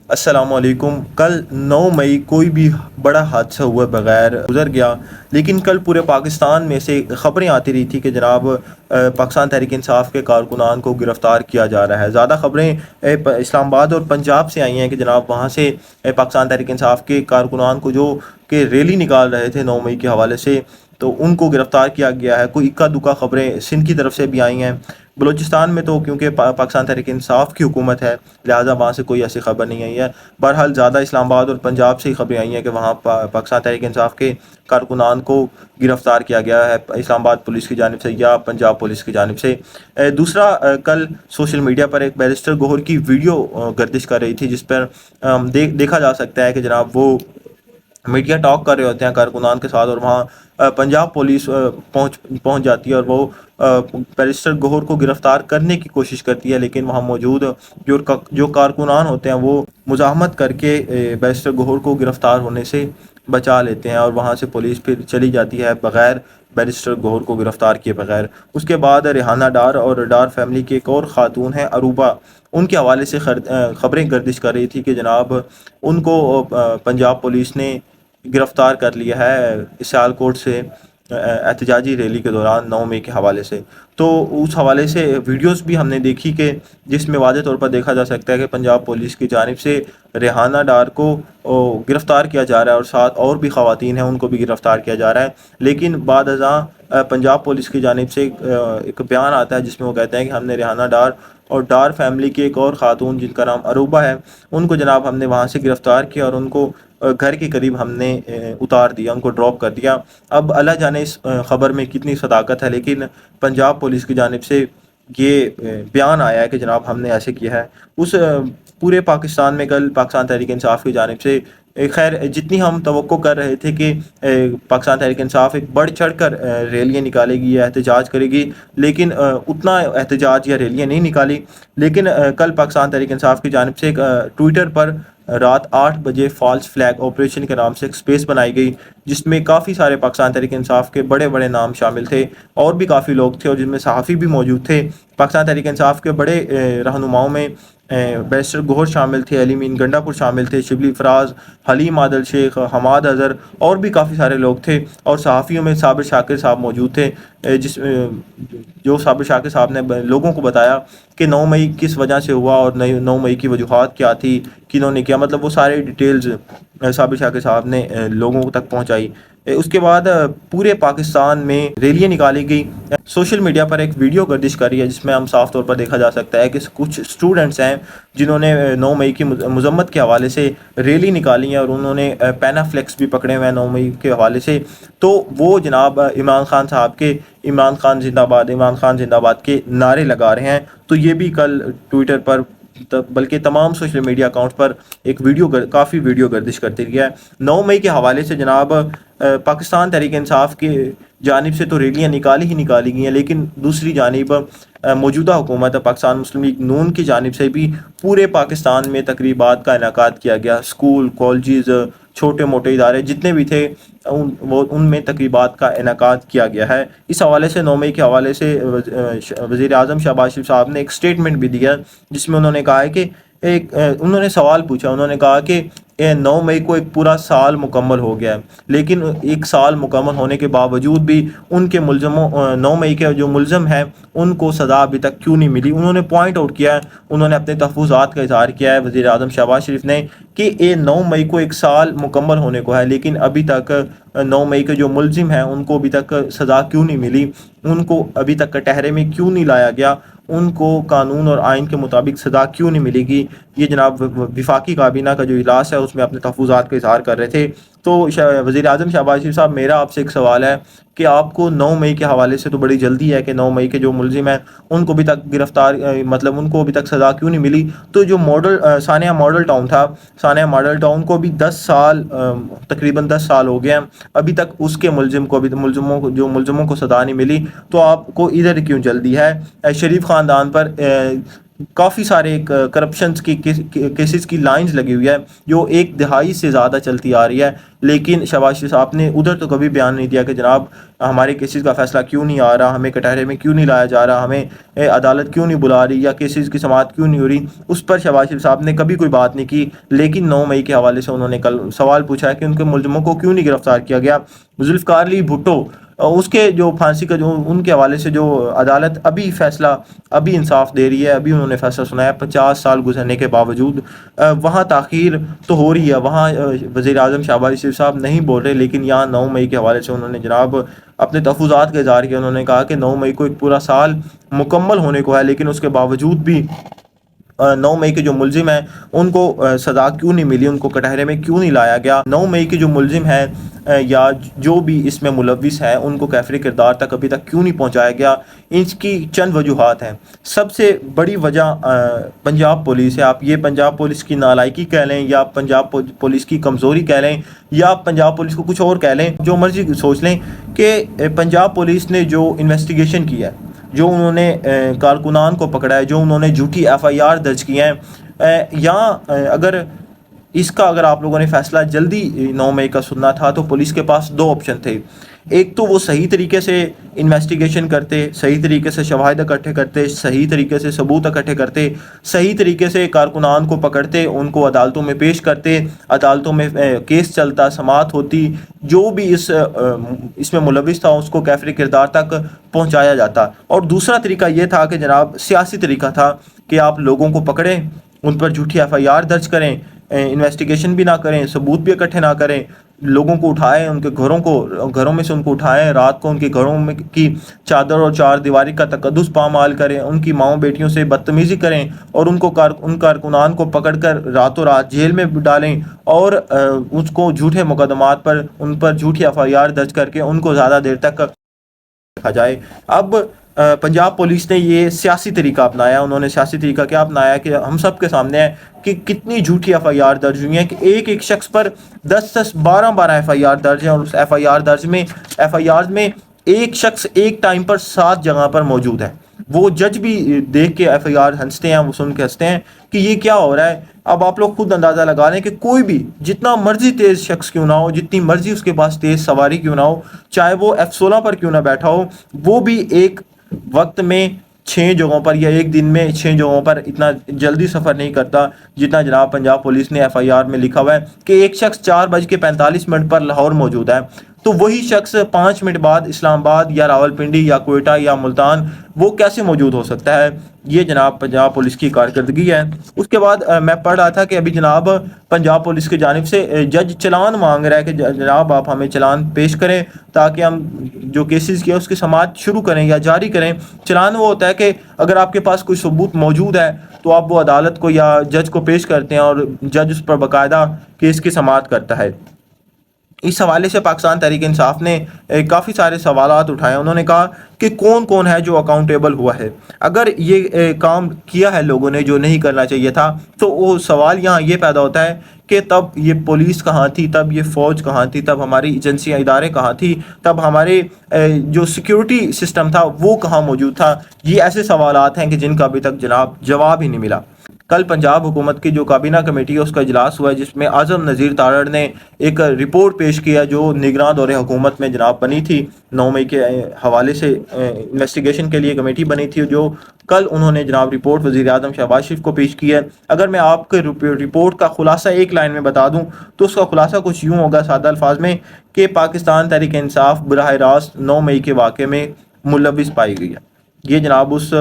السلام علیکم۔ کل 9 مئی کوئی بھی بڑا حادثہ ہوئے بغیر گزر گیا، لیکن کل پورے پاکستان میں سے خبریں آتی رہی تھی کہ جناب پاکستان تحریک انصاف کے کارکنان کو گرفتار کیا جا رہا ہے۔ زیادہ خبریں اسلام آباد اور پنجاب سے آئی ہیں کہ جناب وہاں سے پاکستان تحریک انصاف کے کارکنان کو جو کہ ریلی نکال رہے تھے 9 مئی کے حوالے سے، تو ان کو گرفتار کیا گیا ہے۔ کوئی اکا دکا خبریں سندھ کی طرف سے بھی آئی ہیں۔ بلوچستان میں تو کیونکہ پاکستان تحریک انصاف کی حکومت ہے، لہٰذا وہاں سے کوئی ایسی خبر نہیں آئی ہے۔ بہرحال زیادہ اسلام آباد اور پنجاب سے ہی خبریں آئی ہیں کہ وہاں پاکستان تحریک انصاف کے کارکنان کو گرفتار کیا گیا ہے، اسلام آباد پولیس کی جانب سے یا پنجاب پولیس کی جانب سے۔ دوسرا، کل سوشل میڈیا پر ایک بیرسٹر گوہر کی ویڈیو گردش کر رہی تھی، جس پر دیکھا جا سکتا ہے کہ جناب وہ میڈیا ٹاک کر رہے ہوتے ہیں کارکنان کے ساتھ، اور وہاں پنجاب پولیس پہنچ جاتی ہے اور وہ بیرسٹر گوہر کو گرفتار کرنے کی کوشش کرتی ہے، لیکن وہاں موجود جو کارکنان ہوتے ہیں وہ مزاحمت کر کے بیرسٹر گوہر کو گرفتار ہونے سے بچا لیتے ہیں، اور وہاں سے پولیس پھر چلی جاتی ہے بغیر بیرسٹر گوہر کو گرفتار کیے بغیر۔ اس کے بعد ریحانہ ڈار اور ڈار فیملی کی ایک اور خاتون ہیں عروبہ، ان کے حوالے سے خبریں گردش کر رہی تھی کہ جناب ان کو پنجاب پولیس نے گرفتار کر لیا ہے سیال کوٹ سے احتجاجی ریلی کے دوران 9 مئی کے حوالے سے۔ تو اس حوالے سے ویڈیوز بھی ہم نے دیکھی کہ جس میں واضح طور پر دیکھا جا سکتا ہے کہ پنجاب پولیس کی جانب سے ریحانہ ڈار کو گرفتار کیا جا رہا ہے، اور ساتھ اور بھی خواتین ہیں ان کو بھی گرفتار کیا جا رہا ہے، لیکن بعد ازاں پنجاب پولیس کی جانب سے ایک بیان آتا ہے جس میں وہ کہتے ہیں کہ ہم نے ریحانہ ڈار اور ڈار فیملی کی ایک اور خاتون جن کا نام عروبہ ہے، ان کو جناب ہم نے وہاں سے گرفتار کیا اور ان کو گھر کے قریب ہم نے اتار دیا، ان کو ڈراپ کر دیا۔ اب اللہ جانے اس خبر میں کتنی صداقت ہے، لیکن پنجاب پولیس کی جانب سے یہ بیان آیا ہے کہ جناب ہم نے ایسے کیا ہے۔ اس پورے پاکستان میں کل پاکستان تحریک انصاف کی جانب سے خیر جتنی ہم توقع کر رہے تھے کہ پاکستان تحریک انصاف ایک بڑھ چڑھ کر ریلیاں نکالے گی یا احتجاج کرے گی، لیکن اتنا احتجاج یا ریلیاں نہیں نکالی۔ لیکن کل پاکستان تحریک انصاف کی جانب سے ایک ٹویٹر پر رات 8 بجے فالس فلیگ آپریشن کے نام سے ایک سپیس بنائی گئی، جس میں کافی سارے پاکستان تحریک انصاف کے بڑے بڑے نام شامل تھے، اور بھی کافی لوگ تھے، اور جن میں صحافی بھی موجود تھے۔ پاکستان تحریک انصاف کے بڑے رہنماؤں میں بیرسٹر گوہر شامل تھے، علی مین گنڈا پور شامل تھے، شبلی فراز، حلیم عادل شیخ، حماد اظہر، اور بھی کافی سارے لوگ تھے، اور صحافیوں میں صابر شاکر صاحب موجود تھے، جو صابر شاکر صاحب نے لوگوں کو بتایا کہ 9 مئی کس وجہ سے ہوا اور 9 مئی کی وجوہات کیا تھی، کنہوں نے کیا، مطلب وہ سارے ڈیٹیلز صابر شاکر صاحب نے لوگوں تک پہنچائی۔ اس کے بعد پورے پاکستان میں ریلیاں نکالی گئی۔ سوشل میڈیا پر ایک ویڈیو گردش کری ہے جس میں ہم صاف طور پر دیکھا جا سکتا ہے کہ کچھ اسٹوڈنٹس ہیں جنہوں نے 9 مئی کی مذمت کے حوالے سے ریلی نکالی ہے، اور انہوں نے پینا فلیکس بھی پکڑے ہوئے ہیں 9 مئی کے حوالے سے۔ تو وہ جناب عمران خان صاحب کے عمران خان زندہ باد، عمران خان زندہ باد کے نعرے لگا رہے ہیں۔ تو یہ بھی کل ٹویٹر پر بلکہ تمام سوشل میڈیا اکاؤنٹ پر ایک کافی ویڈیو گردش کرتے گیا ہے۔ 9 مئی کے حوالے سے جناب پاکستان تحریک انصاف کی جانب سے تو ریلیاں نکالی گئی ہیں، لیکن دوسری جانب موجودہ حکومت پاکستان مسلم لیگ نون کی جانب سے بھی پورے پاکستان میں تقریبات کا انعقاد کیا گیا۔ اسکول، کالجز، چھوٹے موٹے ادارے جتنے بھی تھے ان میں تقریبات کا انعقاد کیا گیا ہے۔ اس حوالے سے 9 مئی کے حوالے سے وزیر اعظم شہباز شریف صاحب نے ایک سٹیٹمنٹ بھی دیا، جس میں انہوں نے کہا ہے کہ انہوں نے سوال پوچھا، انہوں نے کہا کہ 9 مئی کو ایک پورا سال مکمل ہو گیا ہے، لیکن ایک سال مکمل ہونے کے باوجود بھی ان کے ملزموں 9 مئی کے جو ملزم ہیں ان کو سزا ابھی تک کیوں نہیں ملی۔ انہوں نے پوائنٹ آؤٹ کیا ہے، انہوں نے اپنے تحفظات کا اظہار کیا ہے وزیر اعظم شہباز شریف نے کہ 9 مئی کو ایک سال مکمل ہونے کو ہے، لیکن ابھی تک 9 مئی کے جو ملزم ہیں ان کو ابھی تک سزا کیوں نہیں ملی، ان کو ابھی تک کٹہرے میں کیوں نہیں لایا گیا، ان کو قانون اور آئین کے مطابق سزا کیوں نہیں ملے گی۔ یہ جناب وفاقی کابینہ کا جو اجلاس ہے اس میں اپنے تحفظات کا اظہار کر رہے تھے۔ تو وزیر اعظم شہباز شریف صاحب، میرا آپ سے ایک سوال ہے کہ آپ کو 9 مئی کے حوالے سے تو بڑی جلدی ہے کہ 9 مئی کے جو ملزم ہیں ان کو ابھی تک مطلب ان کو ابھی تک سزا کیوں نہیں ملی؟ تو جو سانحہ ماڈل ٹاؤن تھا، سانحہ ماڈل ٹاؤن کو بھی 10 سال تقریباً 10 سال ہو گئے ہیں، ابھی تک اس کے ملزموں کو سزا نہیں ملی، تو آپ کو ادھر کیوں جلدی ہے؟ شریف خاندان پر کافی سارے کرپشنز کی کیسز کی لائنز لگی ہوئی ہے جو ایک دہائی سے زیادہ چلتی آ رہی ہے، لیکن شہباز شریف صاحب نے ادھر تو کبھی بیان نہیں دیا کہ جناب ہمارے کیسز کا فیصلہ کیوں نہیں آ رہا، ہمیں کٹہرے میں کیوں نہیں لایا جا رہا، ہمیں عدالت کیوں نہیں بلا رہی، یا کیسز کی سماعت کیوں نہیں ہو رہی۔ اس پر شہباز شریف صاحب نے کبھی کوئی بات نہیں کی، لیکن 9 مئی کے حوالے سے انہوں نے کل سوال پوچھا ہے کہ ان کے ملزموں کو کیوں نہیں گرفتار کیا گیا۔ ذوالفقار علی بھٹو، اس کے جو پھانسی کا جو ان کے حوالے سے جو عدالت ابھی فیصلہ ابھی انصاف دے رہی ہے، ابھی انہوں نے فیصلہ سنایا 50 سال گزرنے کے باوجود، وہاں تاخیر تو ہو رہی ہے، وہاں وزیر اعظم شہباز شریف صاحب نہیں بول رہے، لیکن یہاں 9 مئی کے حوالے سے انہوں نے جناب اپنے تحفظات کا اظہار کیا۔ انہوں نے کہا کہ 9 مئی کو ایک پورا سال مکمل ہونے کو ہے، لیکن اس کے باوجود بھی 9 مئی کے جو ملزم ہیں ان کو سزا کیوں نہیں ملی، ان کو کٹہرے میں کیوں نہیں لایا گیا۔ 9 مئی کے جو ملزم ہیں یا جو بھی اس میں ملوث ہیں ان کو کیفر کردار تک ابھی تک کیوں نہیں پہنچایا گیا، اس کی چند وجوہات ہیں۔ سب سے بڑی وجہ پنجاب پولیس ہے۔ آپ یہ پنجاب پولیس کی نالائکی کہہ لیں، یا پنجاب پولیس کی کمزوری کہہ لیں، یا پنجاب پولیس کو کچھ اور کہہ لیں، جو مرضی سوچ لیں، کہ پنجاب پولیس نے جو انویسٹیگیشن کی ہے، جو انہوں نے کارکنان کو پکڑا ہے، جو انہوں نے جھوٹی FIR درج کی ہیں، یا اگر آپ لوگوں نے فیصلہ جلدی 9 مئی کا سننا تھا تو پولیس کے پاس 2 آپشن تھے۔ ایک تو وہ صحیح طریقے سے انویسٹیگیشن کرتے، صحیح طریقے سے شواہد اکٹھے کرتے، صحیح طریقے سے ثبوت اکٹھے کرتے، صحیح طریقے سے کارکنان کو پکڑتے، ان کو عدالتوں میں پیش کرتے، عدالتوں میں کیس چلتا، سماعت ہوتی، جو بھی اس میں ملوث تھا اس کو کیفر کردار تک پہنچایا جاتا۔ اور دوسرا طریقہ یہ تھا کہ جناب سیاسی طریقہ تھا کہ آپ لوگوں کو پکڑیں، ان پر جھوٹی FIR درج کریں، انویسٹیگیشن بھی نہ کریں، ثبوت بھی اکٹھے نہ کریں، لوگوں کو اٹھائیں، ان کے گھروں میں سے ان کو اٹھائیں، رات کو ان کے گھروں میں کی چادر اور چار دیواری کا تقدس پامال کریں، ان کی ماؤں بیٹیوں سے بدتمیزی کریں، اور ان کارکنان کو پکڑ کر راتوں رات جیل میں ڈالیں، اور اس کو جھوٹے مقدمات پر ان پر جھوٹی FIR درج کر کے ان کو زیادہ دیر تک رکھا جائے۔ اب پنجاب پولیس نے یہ سیاسی طریقہ اپنایا۔ انہوں نے سیاسی طریقہ کیا اپنایا کہ ہم سب کے سامنے ہے کہ کتنی جھوٹی FIR درج ہوئی ہیں، کہ ایک شخص پر 10 12 FIR درج ہیں، اور اس FIR میں ایک شخص ایک ٹائم پر 7 جگہ پر موجود ہے۔ وہ جج بھی دیکھ کے FIR ہنستے ہیں، وہ سن کے ہنستے ہیں کہ یہ کیا ہو رہا ہے۔ اب آپ لوگ خود اندازہ لگا لیں کہ کوئی بھی جتنا مرضی تیز شخص کیوں نہ ہو، جتنی مرضی اس کے پاس تیز سواری کیوں نہ ہو، چاہے وہ F16 پر کیوں نہ بیٹھا ہو، وہ بھی ایک وقت میں 6 جگہوں پر یا ایک دن میں 6 جگہوں پر اتنا جلدی سفر نہیں کرتا جتنا جناب پنجاب پولیس نے FIR میں لکھا ہوا ہے کہ ایک شخص 4:45 پر لاہور موجود ہے، تو وہی شخص 5 منٹ بعد اسلام آباد یا راولپنڈی یا کوئٹہ یا ملتان وہ کیسے موجود ہو سکتا ہے؟ یہ جناب پنجاب پولیس کی کارکردگی ہے۔ اس کے بعد میں پڑھ رہا تھا کہ ابھی جناب پنجاب پولیس کی جانب سے جج چلان مانگ رہا ہے کہ جناب آپ ہمیں چلان پیش کریں تاکہ ہم جو کیسز کیا اس کی سماعت شروع کریں یا جاری کریں۔ چلان وہ ہوتا ہے کہ اگر آپ کے پاس کوئی ثبوت موجود ہے تو آپ وہ عدالت کو یا جج کو پیش کرتے ہیں، اور جج اس پر باقاعدہ کیس کی سماعت کرتا ہے۔ اس حوالے سے پاکستان تحریک انصاف نے کافی سارے سوالات اٹھائے۔ انہوں نے کہا کہ کون ہے جو اکاؤنٹیبل ہوا ہے؟ اگر یہ کام کیا ہے لوگوں نے جو نہیں کرنا چاہیے تھا، تو وہ سوال یہاں یہ پیدا ہوتا ہے کہ تب یہ پولیس کہاں تھی، تب یہ فوج کہاں تھی، تب ہماری ایجنسیاں ادارے کہاں تھی، تب ہمارے جو سیکیورٹی سسٹم تھا وہ کہاں موجود تھا؟ یہ ایسے سوالات ہیں کہ جن کا ابھی تک جناب جواب ہی نہیں ملا۔ کل پنجاب حکومت کی جو کابینہ کمیٹی ہے اس کا اجلاس ہوا ہے، جس میں اعظم نذیر تارڑ نے ایک رپورٹ پیش کیا جو نگراں دور حکومت میں جناب بنی تھی 9 مئی کے حوالے سے انویسٹیگیشن کے لیے کمیٹی بنی تھی، جو کل انہوں نے جناب رپورٹ وزیر اعظم شہباز شریف کو پیش کی ہے۔ اگر میں آپ کے رپورٹ کا خلاصہ ایک لائن میں بتا دوں تو اس کا خلاصہ کچھ یوں ہوگا سادہ الفاظ میں، کہ پاکستان تحریک انصاف براہ راست 9 مئی کے واقعے میں ملوث پائی گئی ہے۔ یہ جناب اس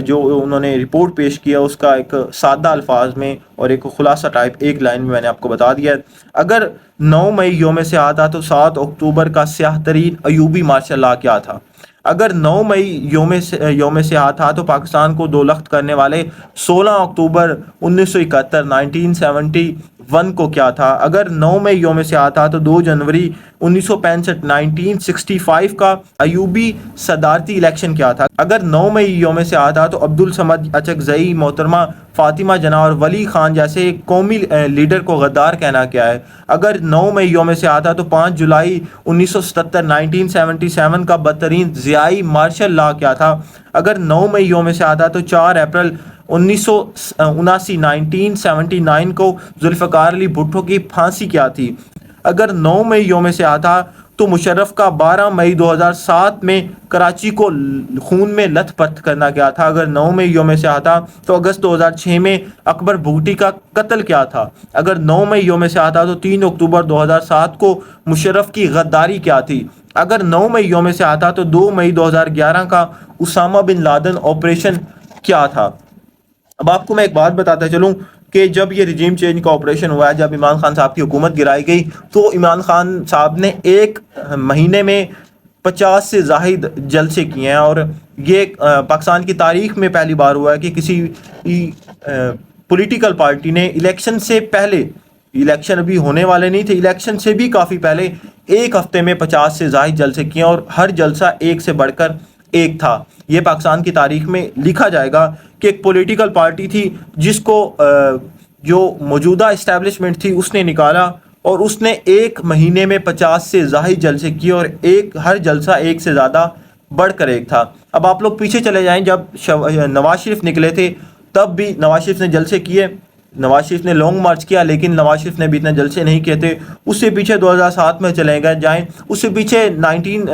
جو انہوں نے رپورٹ پیش کیا اس کا ایک سادہ الفاظ میں اور ایک خلاصہ ٹائپ ایک لائن میں نے آپ کو بتا دیا ہے۔ اگر 9 مئی یوم سیاہ تھا تو 7 اکتوبر کا سیاہ ترین ایوبی مارشل لا کیا تھا؟ اگر 9 مئی یوم سیاہ تھا تو پاکستان کو 2 لخت کرنے والے 16 اکتوبر 1971 کو کیا تھا؟ اگر 9 مئی یوم سیاہ تھا تو 2 جنوری 1965 کا ایوبی صدارتی الیکشن کیا تھا؟ اگر 9 مئی یوم سیاہ تھا تو عبدالصمد اچکزئی، محترمہ فاطمہ جناح اور ولی خان جیسے قومی لیڈر کو غدار کہنا کیا ہے؟ اگر 9 مئی یوم سیاہ تھا تو 5 جولائی 1977 کا بدترین ضیائی مارشل لا کیا تھا؟ اگر 9 مئی یوم سیاحت ہے تو 4 اپریل 1979 کو ذوالفقار علی بھٹو کی پھانسی کیا تھی؟ اگر 9 مئی یوم سیاحت تھا تو مشرف کا 12 مئی 2007 میں کراچی کو خون میں لتھ پتھ کرنا کیا تھا؟ اگر 9 مئی یوم سیاحت تھا تو اگست 2006 میں اکبر بگٹی کا قتل کیا تھا؟ اگر 9 مئی یوم سیاحت تھا تو 3 اکتوبر 2007 کو مشرف کی غداری کیا تھی؟ اگر 9 مئی یوم سیاحت تھا تو 2 مئی 2011 کا اسامہ بن لادن آپریشن کیا تھا؟ اب آپ کو میں ایک بات بتاتا چلوں کہ جب یہ رجیم چینج کا آپریشن ہوا ہے، جب عمران خان صاحب کی حکومت گرائی گئی، تو عمران خان صاحب نے ایک مہینے میں 50 سے زائد جلسے کیے ہیں، اور یہ پاکستان کی تاریخ میں پہلی بار ہوا ہے کہ کسی پولیٹیکل پارٹی نے الیکشن سے پہلے، الیکشن ابھی ہونے والے نہیں تھے، الیکشن سے بھی کافی پہلے ایک ہفتے میں 50 سے زائد جلسے کیے، اور ہر جلسہ ایک سے بڑھ کر ایک تھا۔ یہ پاکستان کی تاریخ میں لکھا جائے گا کہ ایک پولیٹیکل پارٹی تھی جس کو جو موجودہ اسٹیبلشمنٹ تھی اس نے نکالا، اور اس نے ایک مہینے میں 50 سے زائد جلسے کیے، اور ہر جلسہ ایک سے زیادہ بڑھ کر ایک تھا۔ اب آپ لوگ پیچھے چلے جائیں، جب نواز شریف نکلے تھے تب بھی نواز شریف نے جلسے کیے، نواز شریف نے لانگ مارچ کیا، لیکن نواز شریف نے بھی اتنے جلسے نہیں کیے تھے۔ اس سے پیچھے 2007 میں چلے جائیں، اس سے پیچھے 19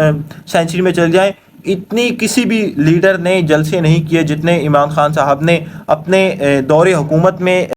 سینچری میں چل جائیں، اتنی کسی بھی لیڈر نے جلسے نہیں کیے جتنے عمران خان صاحب نے اپنے دور حکومت میں